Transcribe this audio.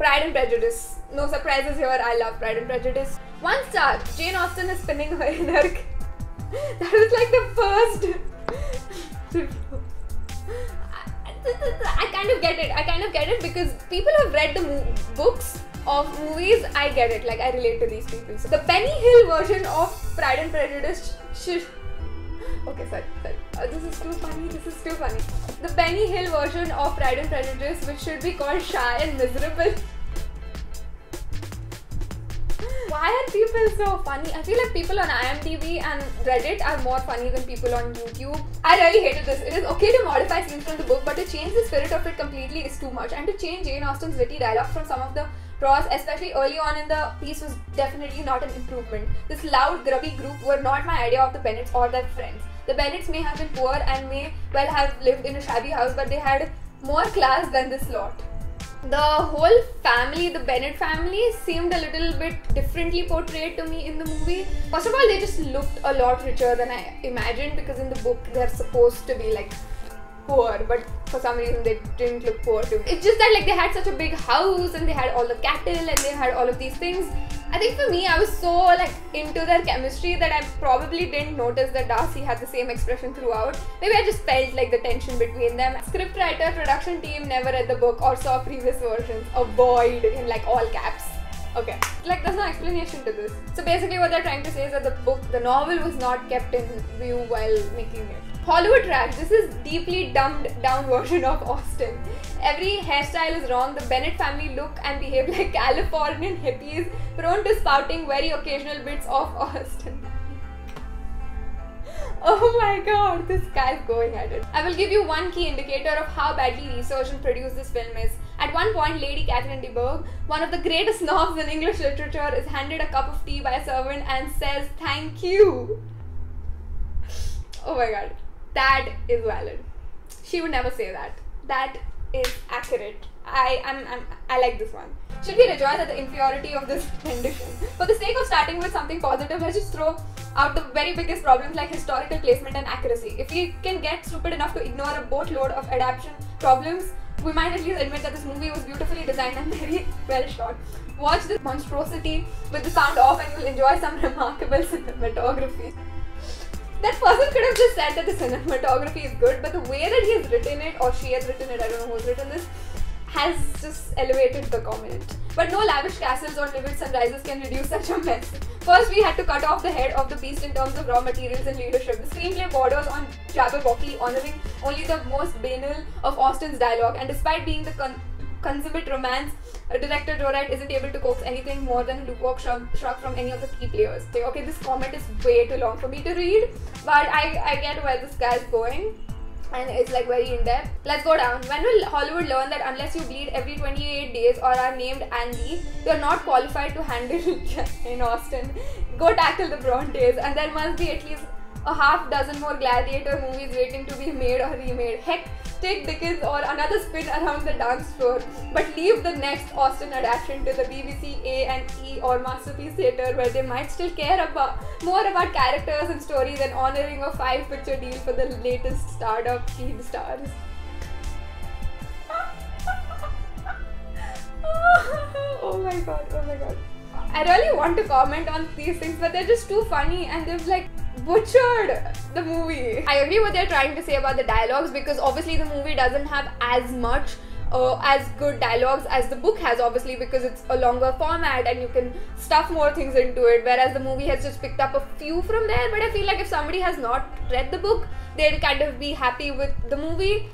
Pride and Prejudice. No surprises here, I love Pride and Prejudice. 1 star. Jane Austen is spinning her inner. That was like the first. I kind of get it because people have read the books of movies. I get it, like I relate to these people. So the Benny Hill version of Pride and Prejudice should... Okay, sorry. This is too funny. The Benny Hill version of Pride and Prejudice, which should be called Shy and Miserable. Why are people so funny? I feel like people on IMDb and Reddit are more funny than people on YouTube. I really hated this. It is okay to modify scenes from the book, but to change the spirit of it completely is too much. And to change Jane Austen's witty dialogue from some of the prose, especially early on in the piece, was definitely not an improvement. This loud, grubby group were not my idea of the Bennets or their friends. The Bennets may have been poor and may well have lived in a shabby house, but they had more class than this lot. The whole family, the Bennet family, seemed a little bit differently portrayed to me in the movie. First of all, they just looked a lot richer than I imagined, because in the book they're supposed to be like poor, but for some reason they didn't look poor to me. It's just that like they had such a big house and they had all the cattle and they had all of these things. I think for me, I was so like into their chemistry that I probably didn't notice that Darcy had the same expression throughout. Maybe I just felt like the tension between them. Scriptwriter, production team never read the book or saw previous versions. Avoid in like all caps. Okay, like there's no explanation to this. So basically what they're trying to say is that the novel was not kept in view while making it. Hollywood trash. This is deeply dumbed down version of Austen. Every hairstyle is wrong. The Bennet family look and behave like Californian hippies, prone to spouting very occasional bits of Austen. Oh my god, this guy's going at it. I will give you one key indicator of how badly researched and produced this film is. At one point, Lady Catherine de Bourgh, one of the greatest snobs in English literature, is handed a cup of tea by a servant and says, "Thank you." Oh my god. That is valid. She would never say that. That is accurate. I like this one. Should we rejoice at the inferiority of this rendition? For the sake of starting with something positive, let's just throw out the very biggest problems like historical placement and accuracy. If we can get stupid enough to ignore a boatload of adaptation problems, we might at least admit that this movie was beautifully designed and very well shot. Watch this monstrosity with the sound off and you'll enjoy some remarkable cinematography. That person could have just said that the cinematography is good, but the way that he has written it, or she has written it, I don't know who's written this, has just elevated the comment. But no lavish castles or vivid sunrises can reduce such a mess. First, we had to cut off the head of the beast in terms of raw materials and leadership. The screenplay borders on jabberwocky, honoring only the most banal of Austen's dialogue, and despite being the consummate romance, director Joe Wright isn't able to coax anything more than a lukewarm shrug from any of the key players. Okay, this comment is way too long for me to read, but I get where this guy is going, and it's like very in-depth. Let's go down. When will Hollywood learn that unless you bleed every 28 days or are named Andy, you're not qualified to handle Jane Austen? Go tackle the Brontes, and there must be at least a half dozen more Gladiator movies waiting to be made or remade. Heck, take Dickens or another spin around the dance floor, but leave the next Austen adaptation to the BBC A&E or Masterpiece Theatre, where they might still care more about characters and story than honoring a 5-picture deal for the latest startup teen stars. Oh my god. I really want to comment on these things, but they're just too funny and they've like butchered the movie. I agree what they're trying to say about the dialogues, because obviously the movie doesn't have as much as good dialogues as the book has, obviously, because it's a longer format and you can stuff more things into it, whereas the movie has just picked up a few from there. But I feel like if somebody has not read the book, they'll kind of be happy with the movie.